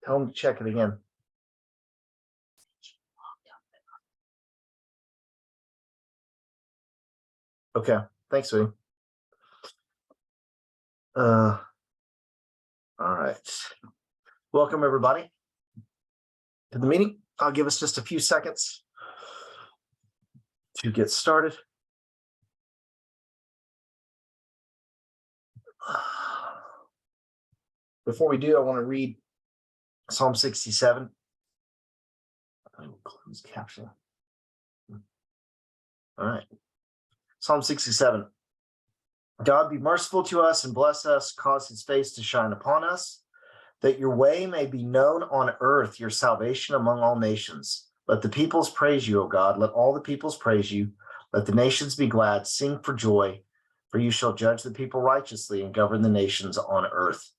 Tell them to check it again. Okay, thanks, sweetie. All right. Welcome, everybody, to the meeting. I'll give us just a few seconds to get started. Before we do, I want to read Psalm 67. I will close caption. All right. Psalm 67. God, be merciful to us and bless us, cause his face to shine upon us, that your way may be known on earth, your salvation among all nations. Let the peoples praise you, O God. Let all the peoples praise you. Let the nations be glad. Sing for joy, for you shall judge the people righteously and govern the nations on earth.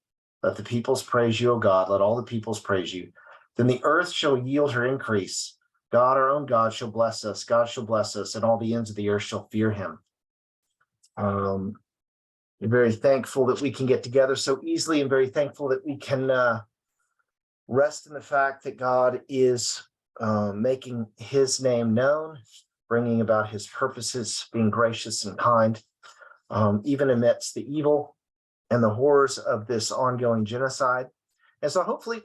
Let the peoples praise you, O God. Let all the peoples praise you. Then the earth shall yield her increase. God, our own God, shall bless us. God shall bless us, and all the ends of the earth shall fear him. I'm very thankful that we can get together so easily, and very thankful that we can rest in the fact that God is making his name known, bringing about his purposes, being gracious and kind, even amidst the evil and the horrors of this ongoing genocide. And so hopefully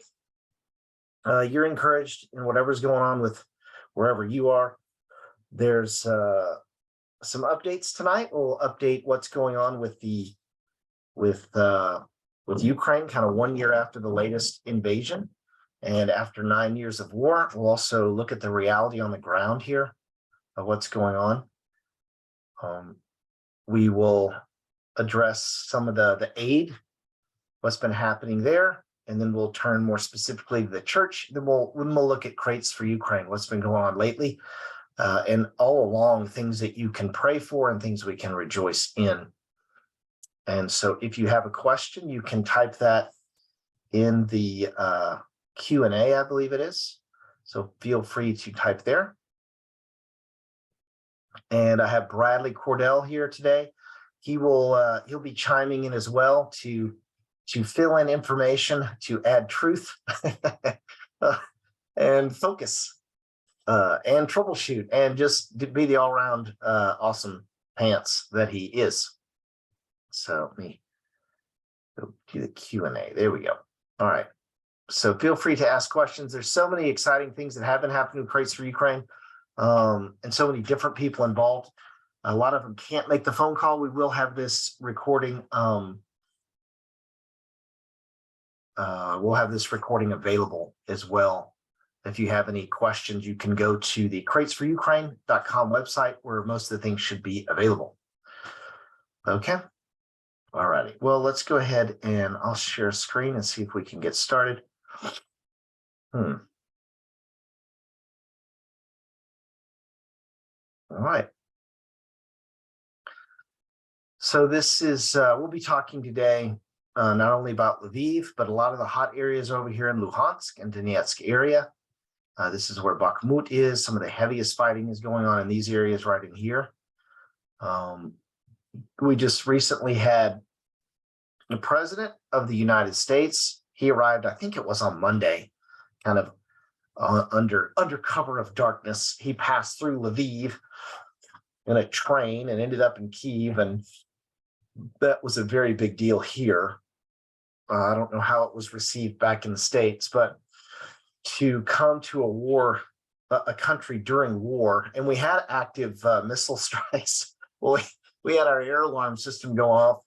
you're encouraged in whatever's going on with wherever you are. There's some updates tonight. We'll update what's going on with Ukraine, kind of 1 year after the latest invasion and after 9 years of war. We'll also look at the reality on the ground here of what's going on. We will address some of the aid, what's been happening there, and then we'll turn more specifically to the church. Then we'll look at Crates for Ukraine, what's been going on lately, and all along things that you can pray for and things we can rejoice in. And so if you have a question, you can type that in the Q&A, I believe it is. So feel free to type there. And I have Bradley Cordell here today. He'll be chiming in as well to fill in information, to add truth and focus and troubleshoot, and just be the all-around awesome pants that he is. So let me go to the Q&A. There we go. All right. So feel free to ask questions. There's so many exciting things that have been happening with Crates for Ukraine, and so many different people involved. A lot of them can't make the phone call. We will have this recording. We'll have this recording available as well. If you have any questions, you can go to the CratesforUkraine.com website, where most of the things should be available. Okay. All righty. Well, let's go ahead and I'll share a screen and see if we can get started. All right. So this is, we'll be talking today not only about Lviv, but a lot of the hot areas over here in Luhansk and Donetsk area. This is where Bakhmut is. Some of the heaviest fighting is going on in these areas right in here. We just recently had the president of the United States. He arrived, I think it was on Monday, kind of under cover of darkness. He passed through Lviv in a train and ended up in Kyiv, and that was a very big deal here. I don't know how it was received back in the States, but to come to a country during war, and we had active missile strikes. Well, we had our air alarm system go off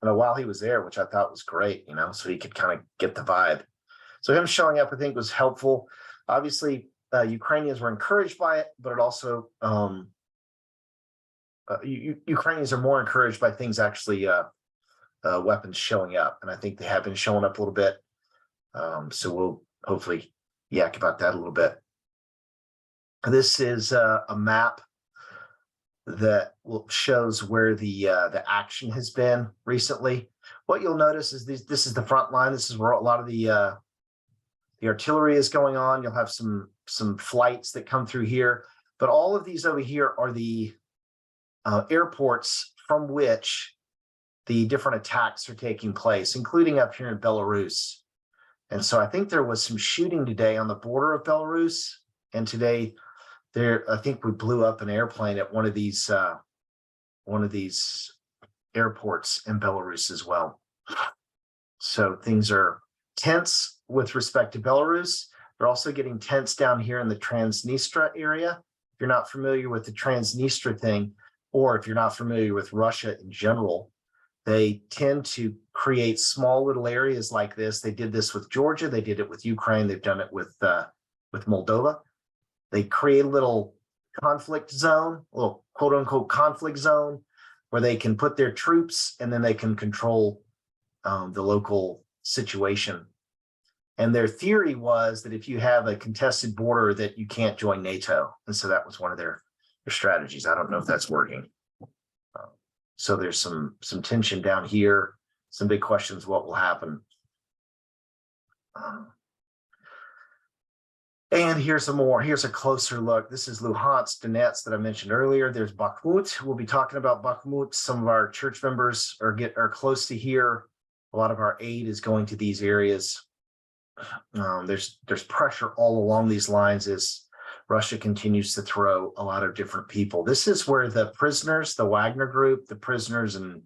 while he was there, which I thought was great, so he could kind of get the vibe. So him showing up, I think, was helpful. Obviously, Ukrainians were encouraged by it, but it also Ukrainians are more encouraged by things actually, weapons showing up, and I think they have been showing up a little bit. So we'll hopefully yak about that a little bit. This is a map that shows where the action has been recently. What you'll notice is this is the front line. This is where a lot of the artillery is going on. You'll have some flights that come through here, but all of these over here are the airports from which the different attacks are taking place, including up here in Belarus. And so I think there was some shooting today on the border of Belarus. And today I think we blew up an airplane at one of these airports in Belarus as well. So things are tense with respect to Belarus. They're also getting tense down here in the Transnistria area. If you're not familiar with the Transnistria thing, or if you're not familiar with Russia in general, they tend to create small little areas like this. They did this with Georgia. They did it with Ukraine. They've done it with Moldova. They create a little conflict zone, a little quote unquote conflict zone, where they can put their troops and then they can control the local situation. And their theory was that if you have a contested border, that you can't join NATO. And so that was one of their strategies. I don't know if that's working. So there's some tension down here, some big questions, what will happen. And here's a closer look. This is Luhansk, Donetsk that I mentioned earlier. There's Bakhmut. We'll be talking about Bakhmut. Some of our church members are close to here. A lot of our aid is going to these areas. There's pressure all along these lines as Russia continues to throw a lot of different people. This is where the prisoners, the Wagner group, the prisoners, and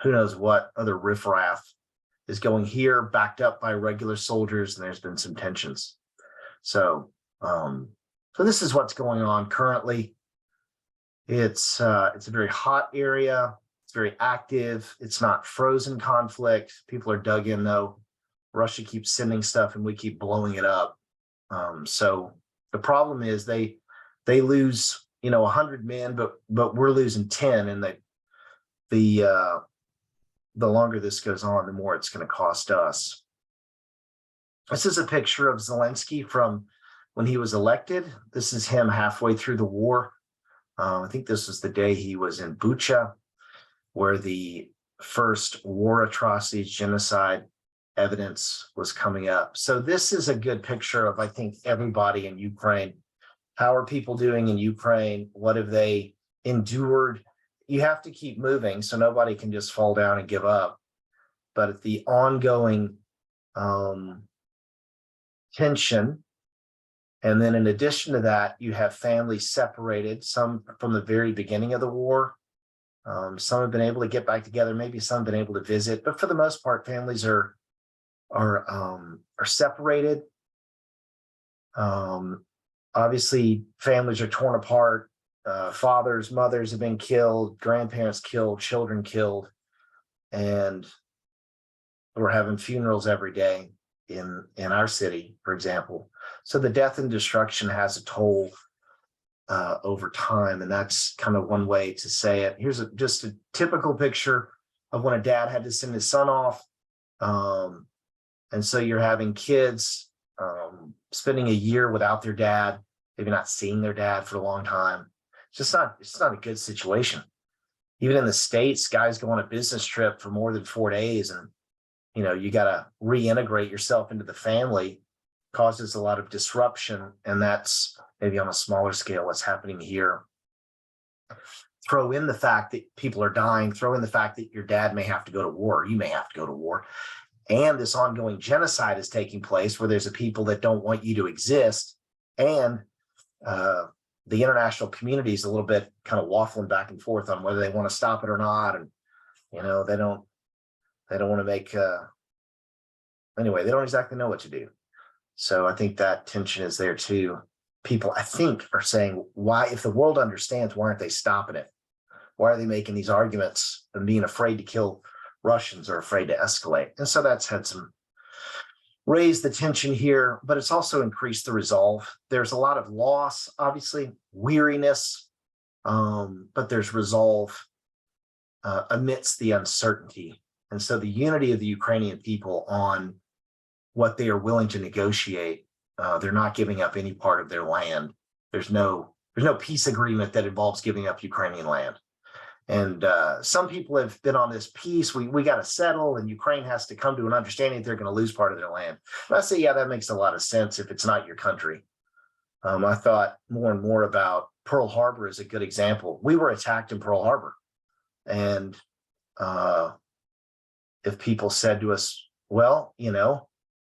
who knows what other riffraff is going here, backed up by regular soldiers, and there's been some tensions. So this is what's going on currently. It's a very hot area. It's very active. It's not frozen conflict. People are dug in though. Russia keeps sending stuff and we keep blowing it up. So the problem is they lose 100 men, but we're losing 10, and the longer this goes on, the more it's going to cost us. This is a picture of Zelensky from when he was elected. This is him halfway through the war. I think this was the day he was in Bucha, where the first war atrocities, genocide evidence was coming up. So this is a good picture of, I think, everybody in Ukraine. How are people doing in Ukraine? What have they endured? You have to keep moving, so nobody can just fall down and give up. But at the ongoing tension, and then in addition to that, you have families separated, some from the very beginning of the war. Some have been able to get back together, maybe some have been able to visit, but for the most part, families are separated. Obviously, families are torn apart. Fathers, mothers have been killed, grandparents killed, children killed, and we're having funerals every day in our city, for example. So the death and destruction has a toll over time, and that's kind of one way to say it. Here's just a typical picture of when a dad had to send his son off. And so you're having kids spending a year without their dad, maybe not seeing their dad for a long time. It's not a good situation. Even in the States, guys go on a business trip for more than 4 days, and you got to reintegrate yourself into the family, causes a lot of disruption, and that's maybe on a smaller scale what's happening here. Throw in the fact that people are dying, throw in the fact that your dad may have to go to war, you may have to go to war, and this ongoing genocide is taking place where there's a people that don't want you to exist, and the international community is a little bit kind of waffling back and forth on whether they want to stop it or not, and they don't want to make anyway, they don't exactly know what to do. So I think that tension is there too. People, I think, are saying, why, if the world understands, why aren't they stopping it? Why are they making these arguments and being afraid to kill Russians or afraid to escalate? And so that's had some raised the tension here, but it's also increased the resolve. There's a lot of loss, obviously, weariness, but there's resolve amidst the uncertainty. And so the unity of the Ukrainian people on what they are willing to negotiate, they're not giving up any part of their land. There's no peace agreement that involves giving up Ukrainian land. And some people have been on this peace. We got to settle, and Ukraine has to come to an understanding that they're going to lose part of their land. And I say, yeah, that makes a lot of sense if it's not your country. I thought more and more about Pearl Harbor as a good example. We were attacked in Pearl Harbor. And if people said to us, well,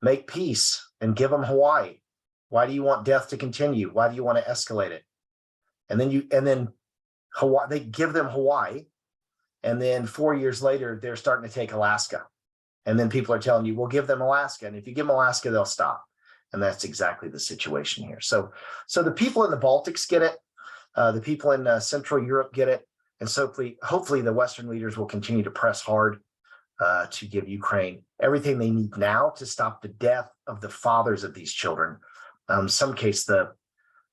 make peace and give them Hawaii. Why do you want death to continue? Why do you want to escalate it? And then Hawaii, they give them Hawaii, and then 4 years later, they're starting to take Alaska. And then people are telling you, we'll give them Alaska. And if you give them Alaska, they'll stop. And that's exactly the situation here. So the people in the Baltics get it. The people in Central Europe get it. And so hopefully the Western leaders will continue to press hard to give Ukraine everything they need now to stop the death of the fathers of these children. In some case, the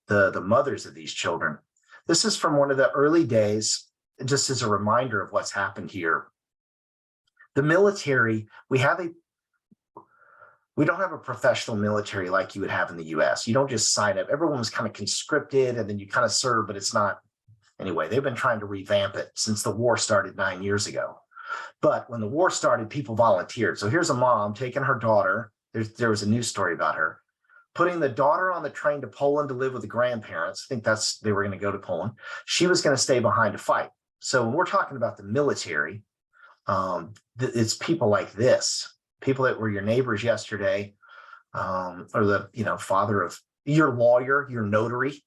mothers of these children. This is from one of the early days, just as a reminder of what's happened here. The military, we don't have a professional military like you would have in the US. You don't just sign up. Everyone was kind of conscripted and then you kind of serve, but it's not. Anyway, they've been trying to revamp it since the war started 9 years ago. But when the war started, people volunteered. So here's a mom taking her daughter. There was a news story about her, putting the daughter on the train to Poland to live with the grandparents. I think they were going to go to Poland. She was going to stay behind to fight. So when we're talking about the military, it's people like this, people that were your neighbors yesterday, or the father of your lawyer, your notary,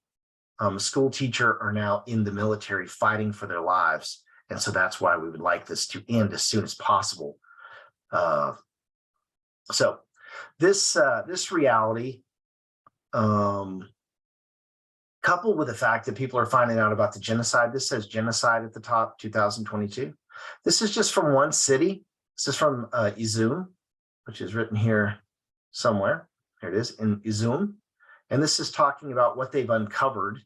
school teacher are now in the military fighting for their lives. And so that's why we would like this to end as soon as possible. So this reality, coupled with the fact that people are finding out about the genocide, this says genocide at the top, 2022. This is just from one city. This is from Izum, which is written here somewhere. Here it is, in Izum. And this is talking about what they've uncovered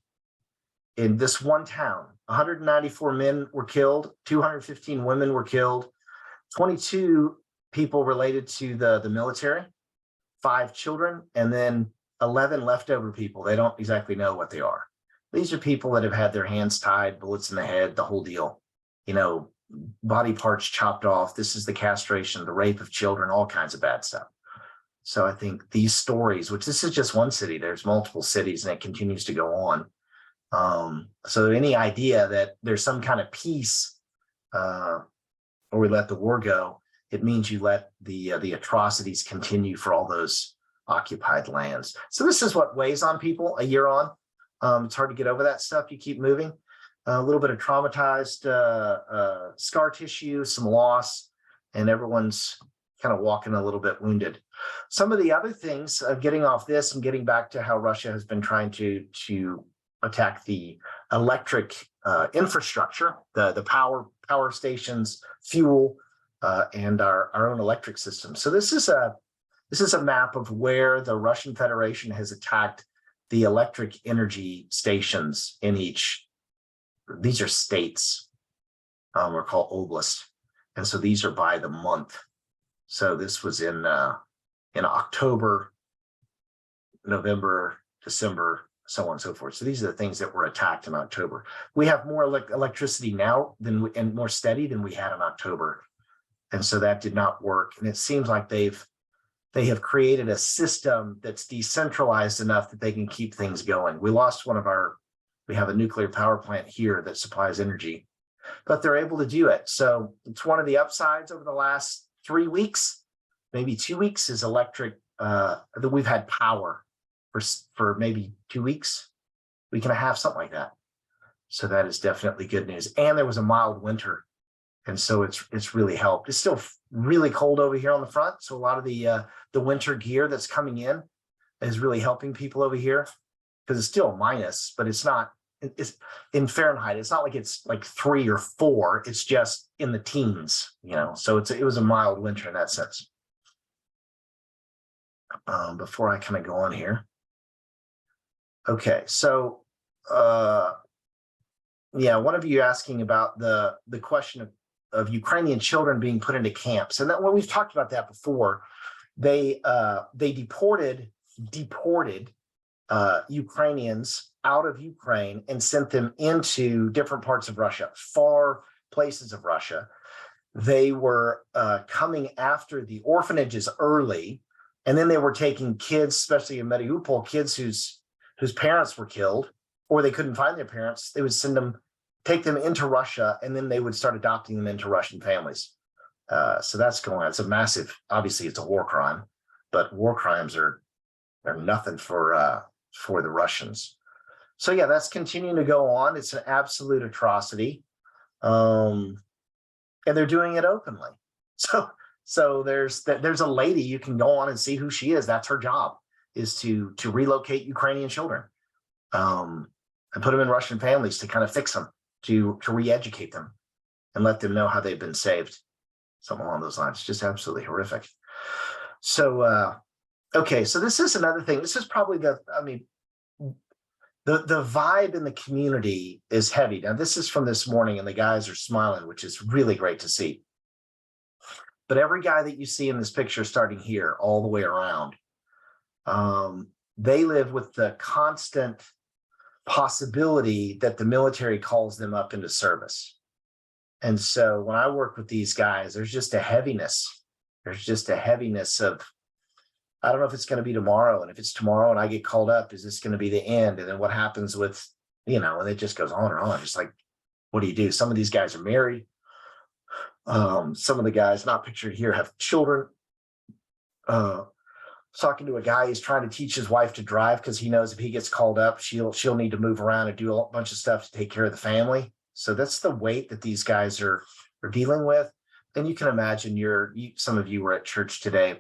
in this one town. 194 men were killed, 215 women were killed, 22 people related to the military, 5 children, and then 11 leftover people. They don't exactly know what they are. These are people that have had their hands tied, bullets in the head, the whole deal, body parts chopped off. This is the castration, the rape of children, all kinds of bad stuff. So I think these stories, which this is just one city, there's multiple cities and it continues to go on. So any idea that there's some kind of peace or we let the war go, it means you let the atrocities continue for all those occupied lands. So this is what weighs on people a year on. It's hard to get over that stuff. You keep moving. A little bit of traumatized scar tissue, some loss, and everyone's kind of walking a little bit wounded. Some of the other things of getting off this and getting back to how Russia has been trying to attack the electric infrastructure, the power stations, fuel, and our own electric system. So this is a map of where the Russian Federation has attacked the electric energy stations in each. These are states, are called oblasts, and so these are by the month. So this was in October, November, December, so on and so forth. So these are the things that were attacked in October. We have more electricity now and more steady than we had in October, and so that did not work. And it seems like they have created a system that's decentralized enough that they can keep things going. We have a nuclear power plant here that supplies energy, but they're able to do it. So it's one of the upsides over the last 3 weeks, maybe 2 weeks, is electric, that we've had power for maybe 2 weeks, week and a half, something like that. So that is definitely good news. And there was a mild winter. And so it's really helped. It's still really cold over here on the front. So a lot of the winter gear that's coming in is really helping people over here, because it's still minus, but it's in Fahrenheit. It's not like it's like 3 or 4. It's just in the teens, so it was a mild winter in that sense. Before I kind of go on here. Okay. So, one of you asking about the question of Ukrainian children being put into camps. And that, well, we've talked about that before. They deported Ukrainians out of Ukraine and sent them into different parts of Russia, far places of Russia. They were coming after the orphanages early, and then they were taking kids, especially in Mariupol, kids whose parents were killed, or they couldn't find their parents. They would take them into Russia, and then they would start adopting them into Russian families. So that's going on. It's a massive, obviously it's a war crime. but war crimes are nothing for the Russians. So yeah, that's continuing to go on. It's an absolute atrocity, and they're doing it openly. So there's a lady, you can go on and see who she is. That's her job, is to relocate Ukrainian children, and put them in Russian families to kind of fix them, to re-educate them and let them know how they've been saved. Something along those lines. Just absolutely horrific. So okay, so this is another thing. This is probably the vibe in the community is heavy. Now, this is from this morning, and the guys are smiling, which is really great to see. But every guy that you see in this picture, starting here all the way around, they live with the constant possibility that the military calls them up into service. And so when I work with these guys, there's just a heaviness. There's just a heaviness of, I don't know if it's going to be tomorrow. And if it's tomorrow and I get called up, is this going to be the end? And then what happens with, and it just goes on and on. Just like, what do you do? Some of these guys are married. Some of the guys not pictured here have children. Talking to a guy, he's trying to teach his wife to drive because he knows if he gets called up, she'll need to move around and do a bunch of stuff to take care of the family. So that's the weight that these guys are dealing with. Then you can imagine some of you were at church today.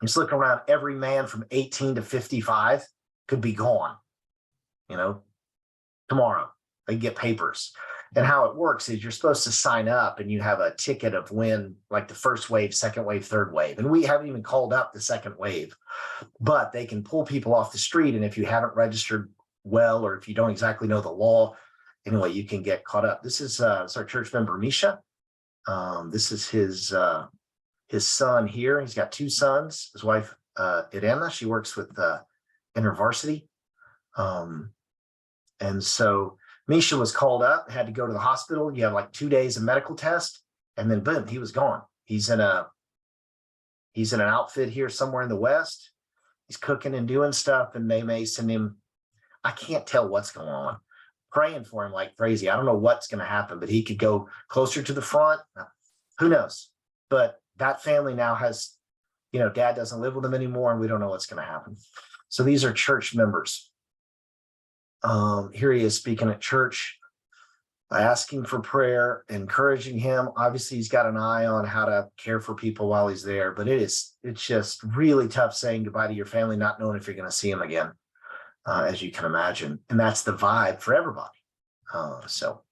Just look around, every man from 18 to 55 could be gone, tomorrow. They get papers. And how it works is you're supposed to sign up and you have a ticket of when, like the first wave, second wave, third wave. And we haven't even called up the second wave, but they can pull people off the street. And if you haven't registered well, or if you don't exactly know the law, anyway, you can get caught up. This is our church member, Misha. This is his son here. He's got two sons. His wife, Irena, she works with InterVarsity. And so Misha was called up, had to go to the hospital. You have like 2 days of medical test, and then boom, he was gone. He's in an outfit here somewhere in the West. He's cooking and doing stuff, and they may send him. I can't tell what's going on. Praying for him like crazy. I don't know what's going to happen, but he could go closer to the front. Who knows? But that family now has, dad doesn't live with them anymore, and we don't know what's going to happen. So these are church members. Here he is speaking at church, asking for prayer, encouraging him. Obviously, he's got an eye on how to care for people while he's there, but it's just really tough saying goodbye to your family, not knowing if you're going to see them again, as you can imagine. And that's the vibe for everybody. So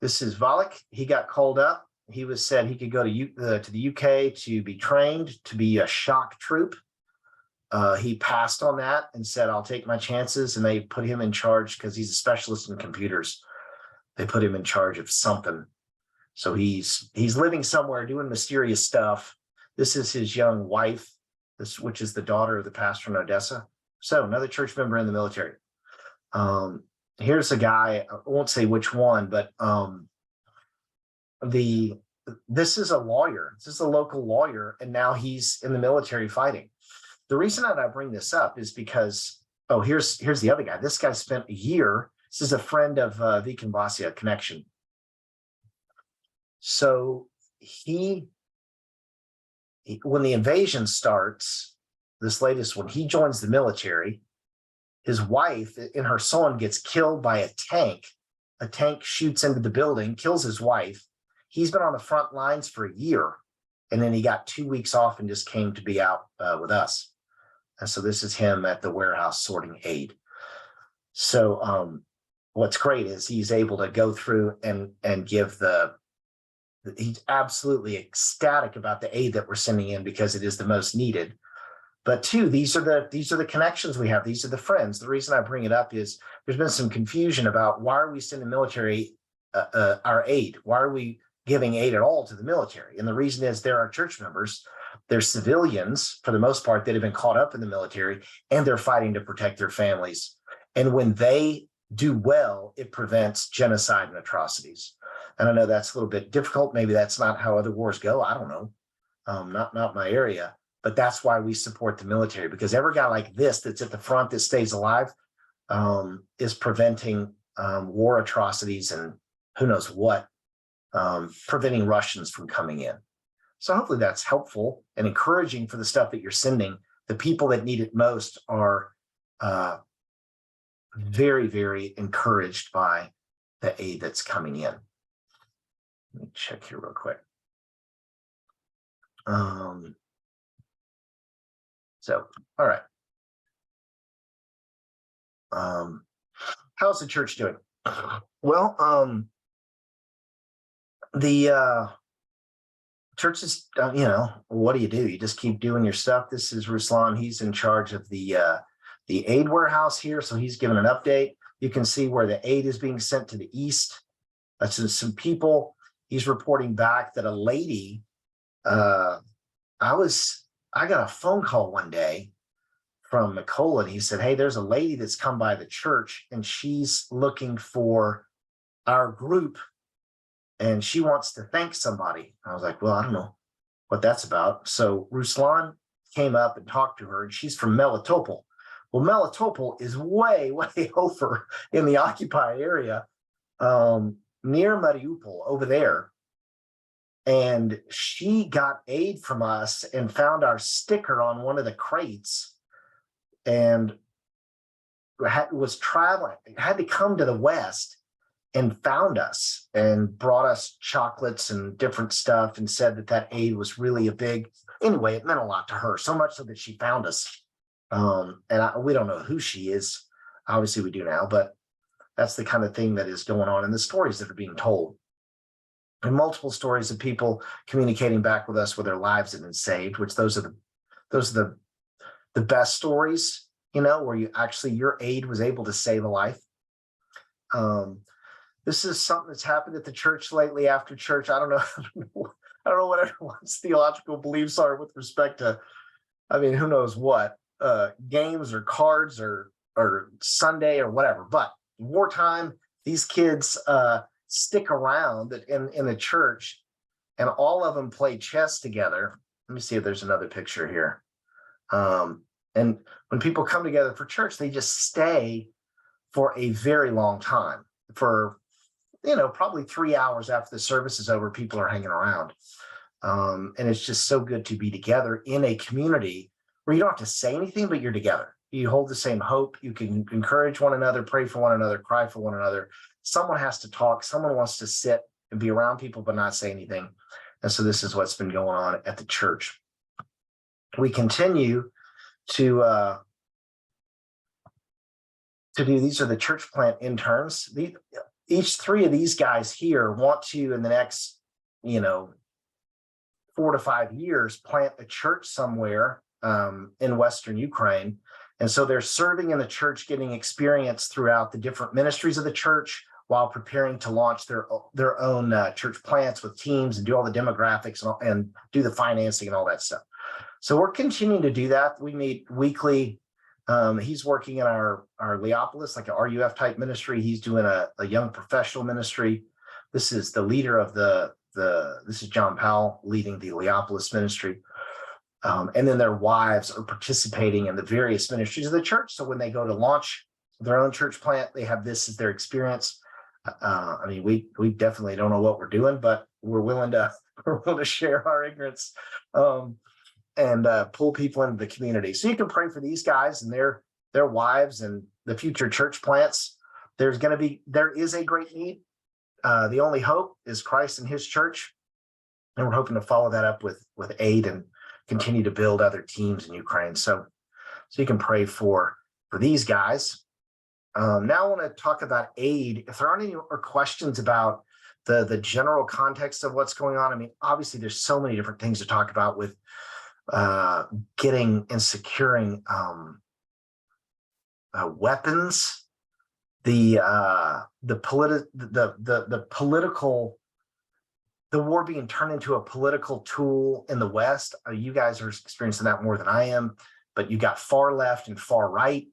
this is Valak. He got called up. He said he could go to the UK to be trained to be a shock troop. He passed on that and said, I'll take my chances. And they put him in charge because he's a specialist in computers. They put him in charge of something. So he's living somewhere doing mysterious stuff. This is his young wife, which is the daughter of the pastor in Odessa. So another church member in the military. Here's a guy, I won't say which one, but this is a lawyer. This is a local lawyer, and now he's in the military fighting. The reason that I bring this up is because, here's the other guy. This guy spent a year. This is a friend of Vikan Vasia Connection. So when the invasion starts, this latest one, he joins the military. His wife and her son gets killed by a tank. A tank shoots into the building, kills his wife. He's been on the front lines for a year, and then he got 2 weeks off and just came to be out with us. And so this is him at the warehouse sorting aid. So what's great is he's able to go through and give he's absolutely ecstatic about the aid that we're sending in because it is the most needed. But two, these are the connections we have. These are the friends. The reason I bring it up is there's been some confusion about why are we sending military our aid? Why are we giving aid at all to the military? And the reason is they're our church members. They're civilians, for the most part, that have been caught up in the military, and they're fighting to protect their families. And when they do well, it prevents genocide and atrocities. And I know that's a little bit difficult. Maybe that's not how other wars go. I don't know. Not my area. But that's why we support the military, because every guy like this that's at the front that stays alive is preventing war atrocities and who knows what, preventing Russians from coming in. So hopefully that's helpful and encouraging for the stuff that you're sending. The people that need it most are very, very encouraged by the aid that's coming in. Let me check here real quick. So, all right. How's the church doing? Well, the church is, what do? You just keep doing your stuff. This is Ruslan. He's in charge of the aid warehouse here. So he's given an update. You can see where the aid is being sent to the east. That's some people. He's reporting back that a lady, I got a phone call one day from Nicola, and he said, hey, there's a lady that's come by the church and she's looking for our group and she wants to thank somebody. I was like, well, I don't know what that's about. So Ruslan came up and talked to her, and she's from Melitopol. Well, Melitopol is way, way over in the occupied area, near Mariupol over there. And she got aid from us and found our sticker on one of the crates, and was traveling, had to come to the West and found us and brought us chocolates and different stuff and said that aid was really anyway, it meant a lot to her, so much so that she found us. We don't know who she is. Obviously we do now, but that's the kind of thing that is going on in the stories that are being told. And multiple stories of people communicating back with us where their lives have been saved, which those are the best stories, where your aid was able to save a life. This is something that's happened at the church lately after church. I don't know what everyone's theological beliefs are with respect to, who knows what, games or cards or Sunday or whatever. But wartime, these kids stick around in the church, and all of them play chess together. Let me see if there's another picture here. And when people come together for church, they just stay for a very long time. For probably 3 hours after the service is over, people are hanging around. And it's just so good to be together in a community where you don't have to say anything, but you're together. You hold the same hope. You can encourage one another, pray for one another, cry for one another. Someone has to talk. Someone wants to sit and be around people, but not say anything. And so this is what's been going on at the church. We continue to do, these are the church plant interns. Each three of these guys here want to, in the next, 4 to 5 years, plant a church somewhere in Western Ukraine. And so they're serving in the church, getting experience throughout the different ministries of the church while preparing to launch their own church plants with teams and do all the demographics and do the financing and all that stuff. So we're continuing to do that. We meet weekly. He's working in our Leopolis, like an RUF type ministry. He's doing a young professional ministry. This is the leader of this is John Powell leading the Leopolis ministry. And then their wives are participating in the various ministries of the church. So when they go to launch their own church plant, they have this as their experience. We definitely don't know what we're doing, but we're willing to share our ignorance and pull people into the community. So you can pray for these guys and their wives and the future church plants. There is a great need. The only hope is Christ and his church. And we're hoping to follow that up with aid and continue to build other teams in Ukraine. So you can pray for these guys. Now I want to talk about aid. If there aren't any more questions about the general context of what's going on, obviously there's so many different things to talk about with getting and securing weapons, the war being turned into a political tool in the West. You guys are experiencing that more than I am, but you got far left and far right,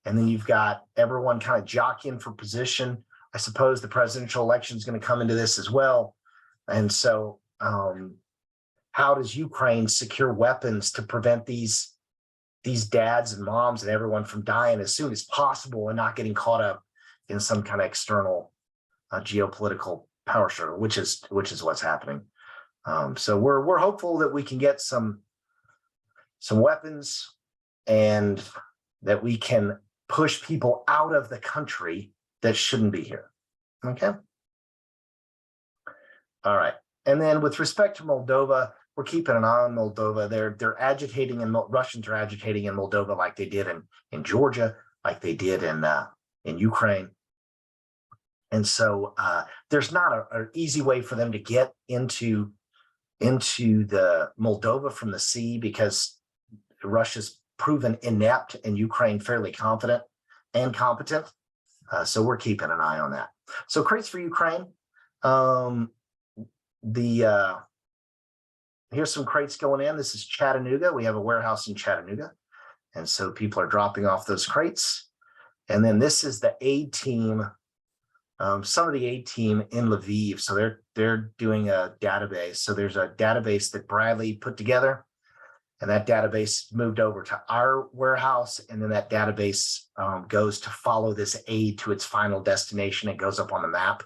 and then you've got everyone kind of jockeying for position. I suppose the presidential election is going to come into this as well. And so how does Ukraine secure weapons to prevent these dads and moms and everyone from dying as soon as possible and not getting caught up in some kind of external geopolitical power struggle, which is what's happening. So we're hopeful that we can get some weapons and that we can push people out of the country that shouldn't be here. Okay. All right. And then with respect to Moldova, we're keeping an eye on Moldova. They're agitating, and Russians are agitating in Moldova like they did in Georgia, like they did in Ukraine. And so there's not an easy way for them to get into the Moldova from the sea, because Russia's proven inept and Ukraine fairly confident and competent. So we're keeping an eye on that. So Crates for Ukraine. Here's some crates going in. This is Chattanooga. We have a warehouse in Chattanooga. And so people are dropping off those crates. And then this is the aid team. Some of the aid team in Lviv. So they're doing a database. So there's a database that Bradley put together, and that database moved over to our warehouse. And then that database goes to follow this aid to its final destination. It goes up on the map.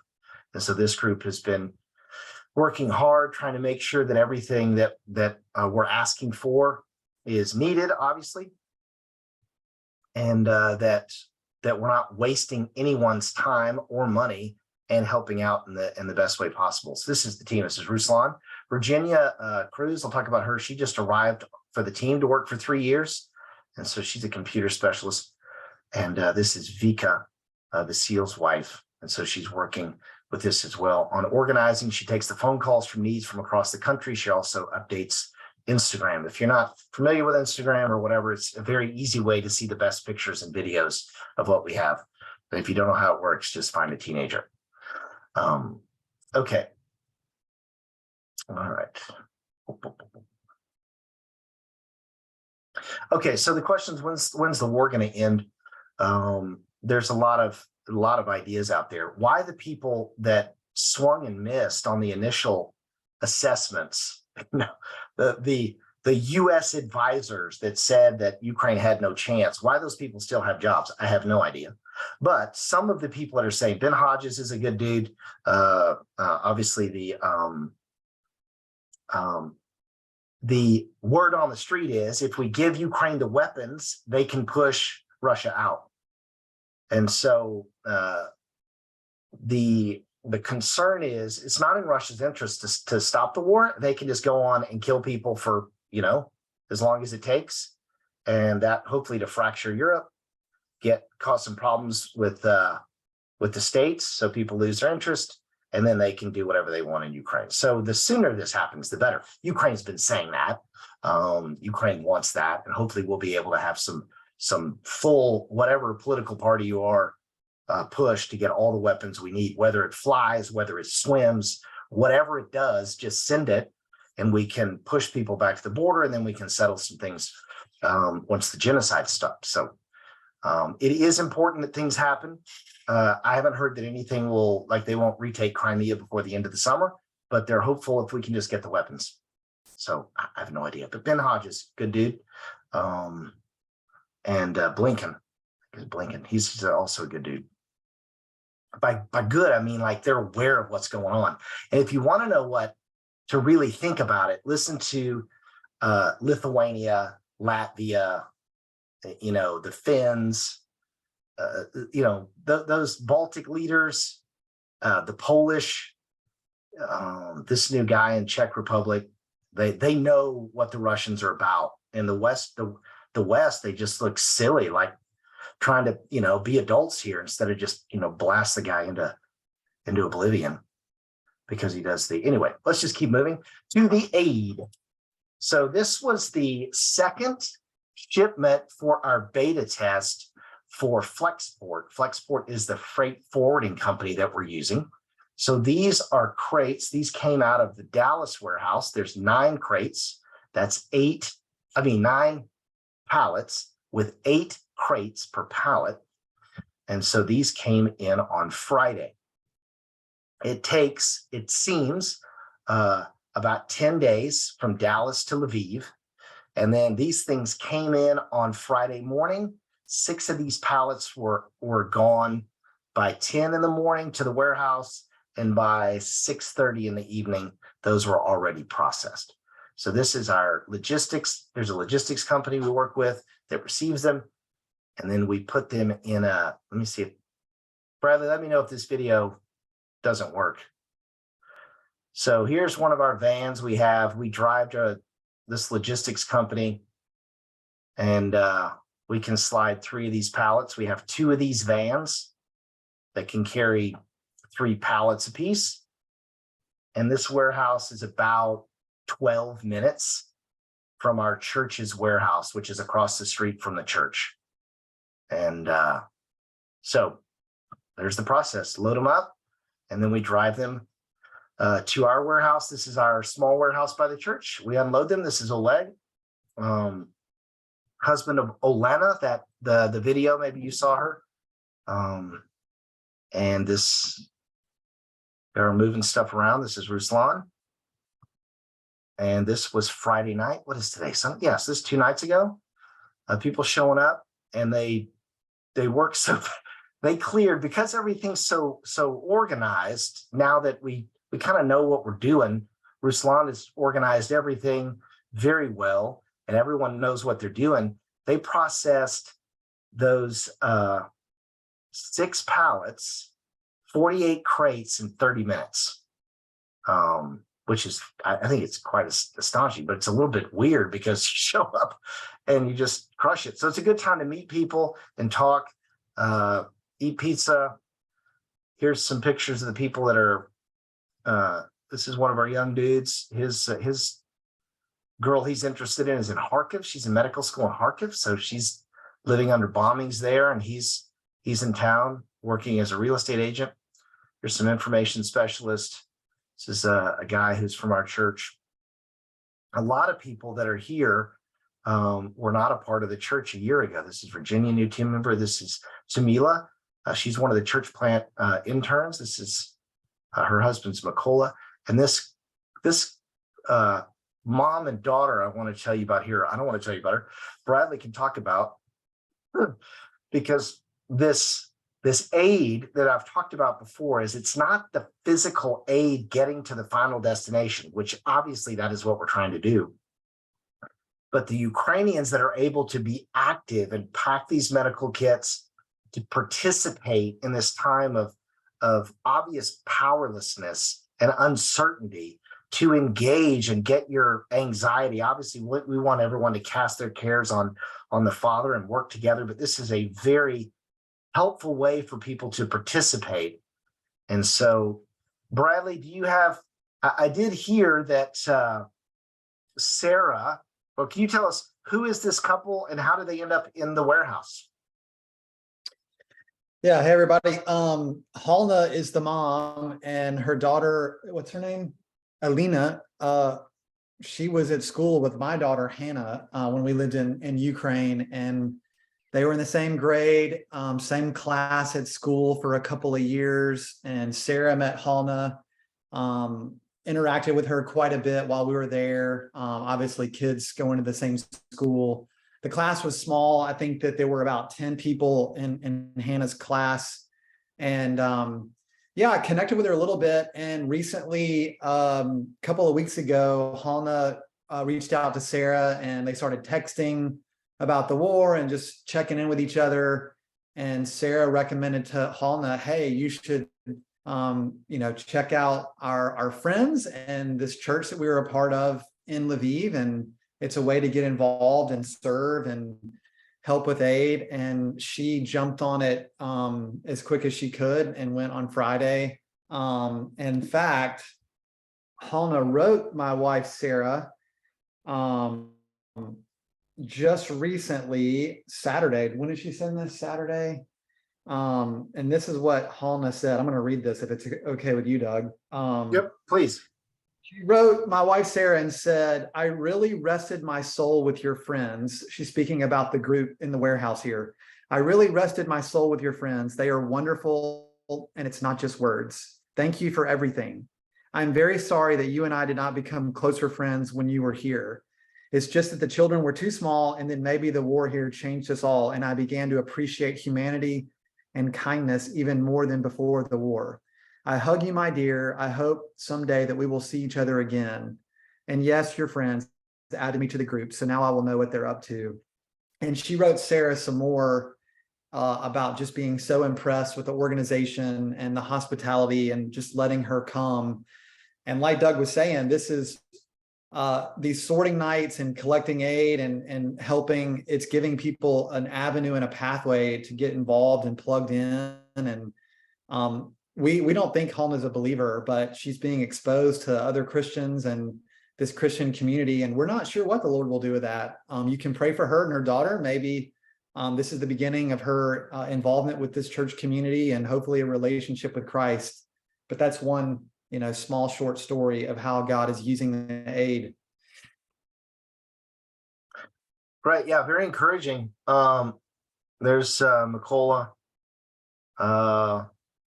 And so this group has been working hard, trying to make sure that everything that we're asking for is needed, obviously, and that we're not wasting anyone's time or money, and helping out in the best way possible. So this is the team. This is Ruslan. Virginia Cruz, I'll talk about her. She just arrived for the team to work for 3 years. And so she's a computer specialist. And this is Vika, the SEAL's wife. And so she's working with this as well on organizing. She takes the phone calls from needs from across the country. She also updates Instagram. If you're not familiar with Instagram or whatever, it's a very easy way to see the best pictures and videos of what we have. But if you don't know how it works, just find a teenager. Okay. All right. Okay, so the question is, when's the war going to end? There's a lot of ideas out there. Why the people that swung and missed on the initial assessments, the U.S. advisors that said that Ukraine had no chance, why those people still have jobs, I have no idea. But some of the people that are saying Ben Hodges is a good dude. Obviously, the word on the street is if we give Ukraine the weapons, they can push Russia out. And so the concern is it's not in Russia's interest to stop the war. They can just go on and kill people for, as long as it takes. And that hopefully to fracture Europe, cause some problems with the states, so people lose their interest, and then they can do whatever they want in Ukraine. So the sooner this happens, the better. Ukraine's been saying that. Ukraine wants that, and hopefully we'll be able to have some full, whatever political party you are, push to get all the weapons we need, whether it flies, whether it swims, whatever it does, just send it, and we can push people back to the border, and then we can settle some things once the genocide stops. So it is important that things happen. I haven't heard that anything they won't retake Crimea before the end of the summer, but they're hopeful if we can just get the weapons. So I have no idea. But Ben Hodges, good dude. And Blinken, he's also a good dude. By good, I mean like they're aware of what's going on. And if you want to know what to really think about it, listen to Lithuania, Latvia, the Finns, those Baltic leaders, the Polish, this new guy in Czech Republic, they know what the Russians are about. In the West, the West, they just look silly, like trying to, be adults here instead of just, blast the guy into oblivion because he does anyway, let's just keep moving to the aid. So this was the second shipment for our beta test for Flexport. Flexport is the freight forwarding company that we're using. So these are crates. These came out of the Dallas warehouse. There's 9 crates. That's 9 pallets with 8 crates per pallet. And so these came in on Friday. It takes, it seems, about 10 days from Dallas to Lviv. And then these things came in on Friday morning. 6 of these pallets were gone by 10 in the morning to the warehouse. and by 6:30 in the evening, those were already processed. So this is our logistics. There's a logistics company we work with that receives them, and then we put them in a, let me see if, Bradley, let me know if this video doesn't work. So here's one of our vans we have. We drive to this logistics company, and we can slide 3 of these pallets. We have 2 of these vans that can carry 3 pallets apiece. And this warehouse is about 12 minutes from our church's warehouse, which is across the street from the church. And so there's the process. Load them up, and then we drive them to our warehouse. This is our small warehouse by the church. We unload them. This is Oleg, husband of Olena, that the video, maybe you saw her. And this, they're moving stuff around. This is Ruslan. And this was Friday night. What is today? Sunday? Yes, this is 2 nights ago. People showing up, and they work so they cleared, because everything's so organized now that we kind of know what we're doing. Ruslan has organized everything very well, and everyone knows what they're doing. They processed those 6 pallets, 48 crates in 30 minutes, which is, I think it's quite astonishing, but it's a little bit weird because you show up and you just crush it. So it's a good time to meet people and talk, eat pizza. Here's some pictures of the people that are, this is one of our young dudes. His girl he's interested in is in Kharkiv. She's in medical school in Kharkiv. So she's living under bombings there, and he's in town working as a real estate agent. Here's some information specialist. This is a guy who's from our church. A lot of people that are here were not a part of the church a year ago. This is Virginia, new team member. This is Samila. She's one of the church plant interns. This is her husband's Makola. And this mom and daughter I want to tell you about here. I don't want to tell you about her. Bradley can talk about, because this aid that I've talked about before is, it's not the physical aid getting to the final destination, which obviously that is what we're trying to do. But the Ukrainians that are able to be active and pack these medical kits to participate in this time of obvious powerlessness and uncertainty, to engage and get your anxiety. Obviously, we want everyone to cast their cares on the Father and work together, but this is a very helpful way for people to participate. And so, Bradley, do you have, I did hear that Sarah, well, can you tell us, who is this couple and how did they end up in the warehouse? Yeah, hey everybody. Halna is the mom, and her daughter, what's her name? Alina. She was at school with my daughter Hannah when we lived in Ukraine, and they were in the same grade, same class at school for a couple of years. And Sarah met Halna, interacted with her quite a bit while we were there. Obviously, kids going to the same school. The class was small. I think that there were about 10 people in Hannah's class. And yeah, I connected with her a little bit. And recently, a couple of weeks ago, Halna reached out to Sarah, and they started texting about the war and just checking in with each other. And Sarah recommended to Halna, hey, you should check out our friends and this church that we were a part of in Lviv. And it's a way to get involved and serve and help with aid. And she jumped on it as quick as she could and went on Friday. In fact, Halna wrote my wife, Sarah, just recently, Saturday. When did she send this? Saturday? And this is what Halna said. I'm going to read this if it's okay with you, Doug. Yep, please. She wrote my wife, Sarah, and said, I really rested my soul with your friends. She's speaking about the group in the warehouse here. I really rested my soul with your friends. They are wonderful, and it's not just words. Thank you for everything. I'm very sorry that you and I did not become closer friends when you were here. It's just that the children were too small, and then maybe the war here changed us all, and I began to appreciate humanity and kindness even more than before the war. I hug you, my dear. I hope someday that we will see each other again. And yes, your friends added me to the group, so now I will know what they're up to. And she wrote Sarah some more about just being so impressed with the organization and the hospitality and just letting her come. And like Doug was saying, this is these sorting nights and collecting aid and helping. It's giving people an avenue and a pathway to get involved and plugged in. And we don't think Helen is a believer, but she's being exposed to other Christians and this Christian community. And we're not sure what the Lord will do with that. You can pray for her and her daughter. Maybe this is the beginning of her involvement with this church community and hopefully a relationship with Christ. But that's one, small short story of how God is using the aid. Right. Yeah. Very encouraging. There's Nicola.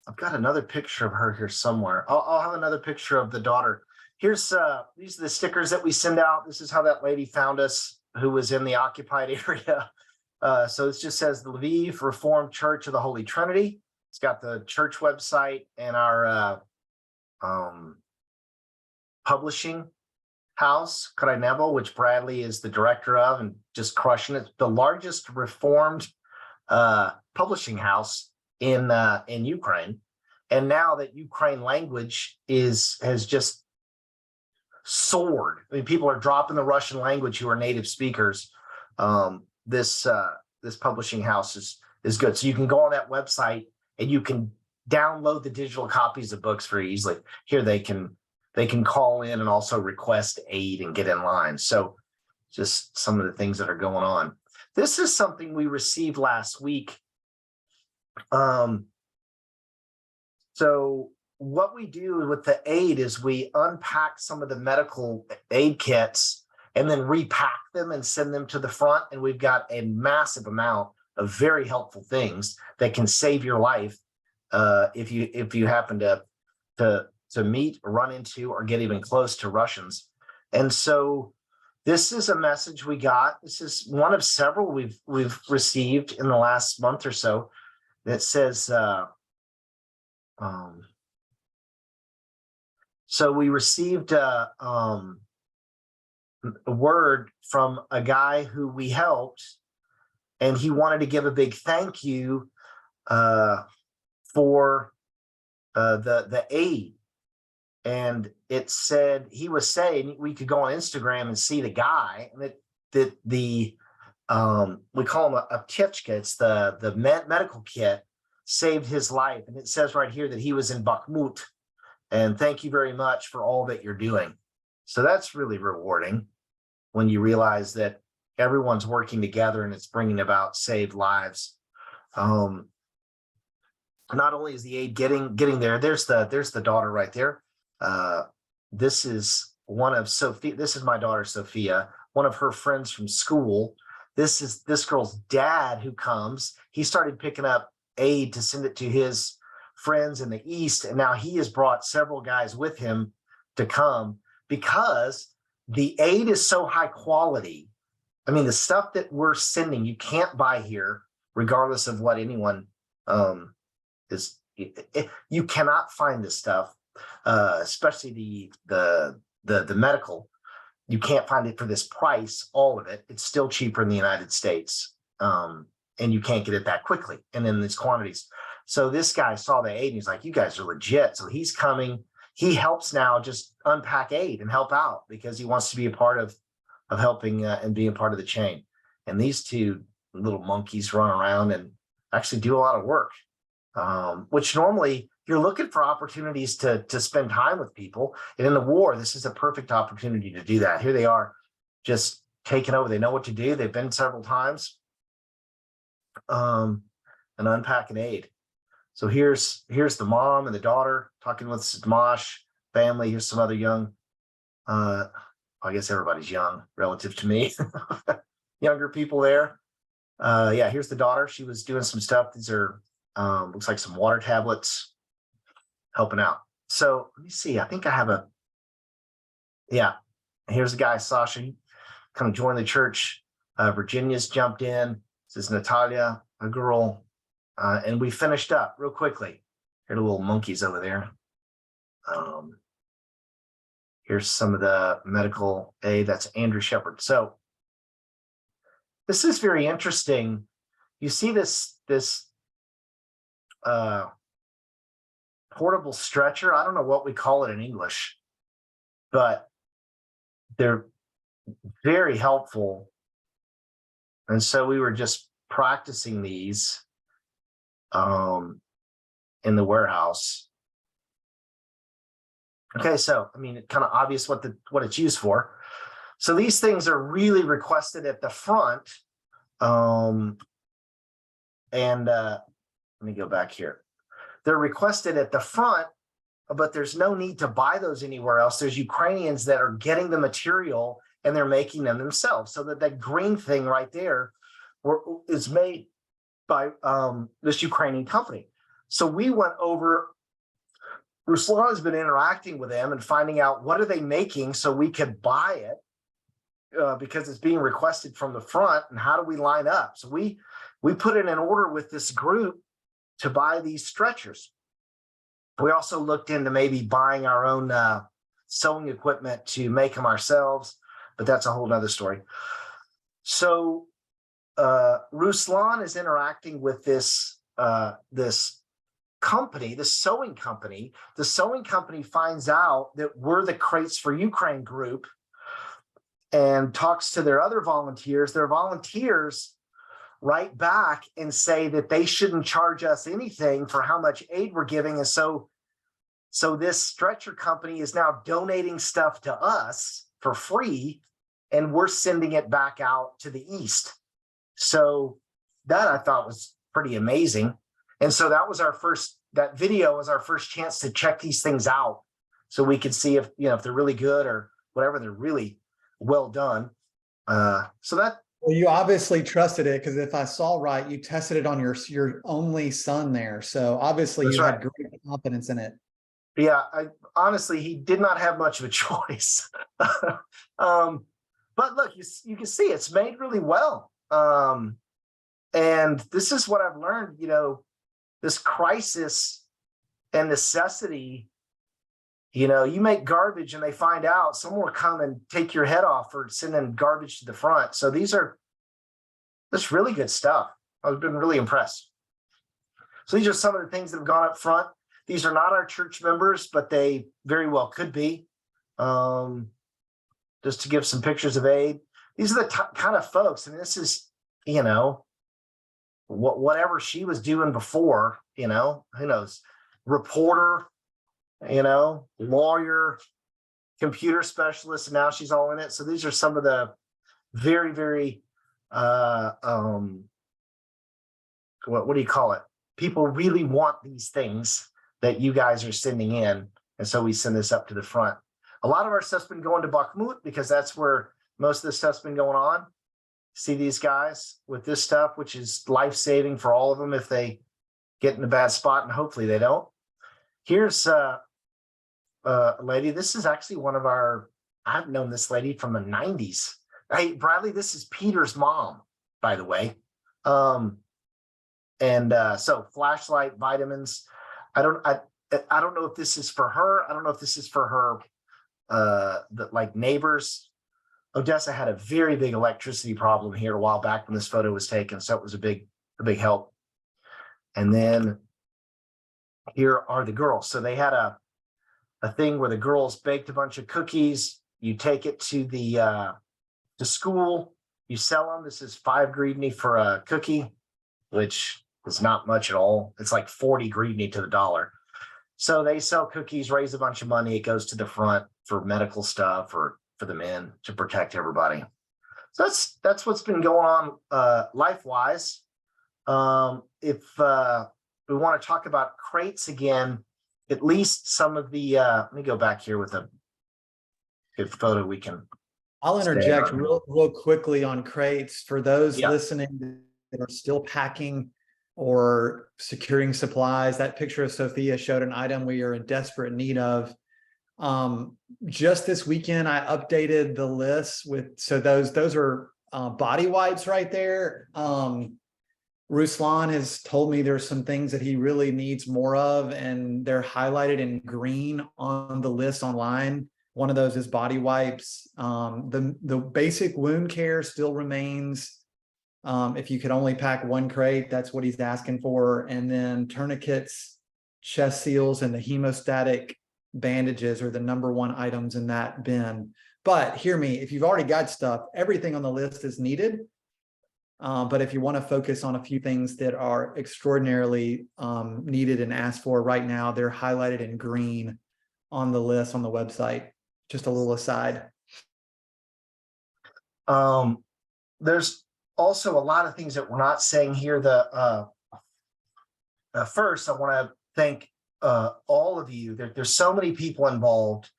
I've got another picture of her here somewhere. I'll have another picture of the daughter. Here's these are the stickers that we send out. This is how that lady found us, who was in the occupied area. So it just says the Lviv Reformed Church of the Holy Trinity. It's got the church website and our publishing house, Kratevo, which Bradley is the director of and just crushing it. The largest Reformed publishing house in Ukraine. And now that Ukraine language has just soared. I mean, people are dropping the Russian language who are native speakers. This publishing house is good. So you can go on that website and you can download the digital copies of books very easily. Here they can call in and also request aid and get in line. So just some of the things that are going on. This is something we received last week. So what we do with the aid is we unpack some of the medical aid kits and then repack them and send them to the front. And we've got a massive amount of very helpful things that can save your life if you happen to meet, run into, or get even close to Russians. And so this is a message we got. This is one of several we've received in the last month or so that says, so we received a word from a guy who we helped, and he wanted to give a big thank you for the aid. And it said, he was saying, we could go on Instagram and see the guy, and that we call him a kitchka. It's the medical kit saved his life. And it says right here that he was in Bakhmut. And thank you very much for all that you're doing. So that's really rewarding when you realize that everyone's working together and it's bringing about saved lives. Not only is the aid getting there, there's the daughter right there. This is one of Sophia. This is my daughter, Sophia, one of her friends from school. This is this girl's dad who comes. He started picking up aid to send it to his friends in the East. And now he has brought several guys with him to come because the aid is so high quality. I mean, the stuff that we're sending, you can't buy here, regardless of what anyone is. You cannot find this stuff, especially the medical. You can't find it for this price, all of it. It's still cheaper in the United States. And you can't get it that quickly and in these quantities. So this guy saw the aid and he's like, you guys are legit. So he's coming. He helps now just unpack aid and help out because he wants to be a part of helping and being part of the chain. And these two little monkeys run around and actually do a lot of work, which normally you're looking for opportunities to spend time with people. And in the war, this is a perfect opportunity to do that. Here they are just taking over. They know what to do. They've been several times. And unpacking aid. So here's the mom and the daughter talking with Smosh family. Here's some other young, I guess everybody's young relative to me, younger people there. Yeah, here's the daughter. She was doing some stuff. These are looks like some water tablets, helping out. So let me see. I think I have yeah. Here's the guy, Sasha, kind of joined the church. Virginia's jumped in. This is Natalia, a girl. And we finished up real quickly. Here are the little monkeys over there. Here's some of the medical aid. That's Andrew Shepard. So this is very interesting. You see this portable stretcher. I don't know what we call it in English, but they're very helpful. And so we were just practicing these in the warehouse. Okay, so I mean, it's kind of obvious what it's used for. So these things are really requested at the front. And let me go back here. They're requested at the front, but there's no need to buy those anywhere else. There's Ukrainians that are getting the material and they're making them themselves. So that green thing right there is made by this Ukrainian company. So we went over, Ruslan has been interacting with them and finding out what are they making so we could buy it because it's being requested from the front, and how do we line up? So we put in an order with this group to buy these stretchers. We also looked into maybe buying our own sewing equipment to make them ourselves, but that's a whole nother story. So Ruslan is interacting with this company, the sewing company. The sewing company finds out that we're the Crates for Ukraine group and talks to their other volunteers. Their volunteers write back and say that they shouldn't charge us anything for how much aid we're giving. And so this stretcher company is now donating stuff to us for free, and we're sending it back out to the East. So that I thought was pretty amazing. And so that was that video was our first chance to check these things out so we could see if they're really good or whatever, they're really well done. Well, you obviously trusted it, because if I saw right, you tested it on your only son there. So obviously you had great confidence in it. Yeah, honestly, he did not have much of a choice. But look, you can see it's made really well. And this is what I've learned, this crisis and necessity, you make garbage and they find out, someone will come and take your head off for sending garbage to the front. So that's really good stuff. I've been really impressed. So these are some of the things that have gone up front. These are not our church members, but they very well could be. Just to give some pictures of aid. These are the kind of folks, and this is, whatever she was doing before, who knows, reporter, lawyer, computer specialist, and now she's all in it. So these are some of the very, very, what do you call it? People really want these things that you guys are sending in. And so we send this up to the front. A lot of our stuff's been going to Bakhmut because that's where most of the stuff's been going on. See these guys with this stuff, which is life-saving for all of them if they get in a bad spot, and hopefully they don't. Here's a lady. This is actually one of I've known this lady from the 90s. Hey, Bradley, this is Peter's mom, by the way. So flashlight, vitamins. I don't know if this is for her. I don't know if this is for her neighbors. Odessa had a very big electricity problem here a while back when this photo was taken, so it was a big help. And then here are the girls. So they had a thing where the girls baked a bunch of cookies. You take it to the school, you sell them. This is 5 hryvnia for a cookie, which is not much at all. It's like 40 hryvnia to the dollar. So they sell cookies, raise a bunch of money. It goes to the front for medical stuff or for the men to protect everybody. So that's what's been going on life-wise. If we want to talk about crates again, at least some of the let me go back here with a good photo we can. I'll interject real quickly on crates for those listening that are still packing or securing supplies. That picture of Sophia showed an item we are in desperate need of. Just this weekend, I updated the list with, so those are body wipes right there. Ruslan has told me there's some things that he really needs more of, and they're highlighted in green on the list online. One of those is body wipes. The basic wound care still remains. If you could only pack one crate, that's what he's asking for. And then tourniquets, chest seals, and the hemostatic bandages are the #1 items in that bin. But hear me, if you've already got stuff, everything on the list is needed. But if you want to focus on a few things that are extraordinarily needed and asked for right now, they're highlighted in green on the list on the website. Just a little aside. There's also a lot of things that we're not saying here. First, I want to thank all of you. There's so many people involved,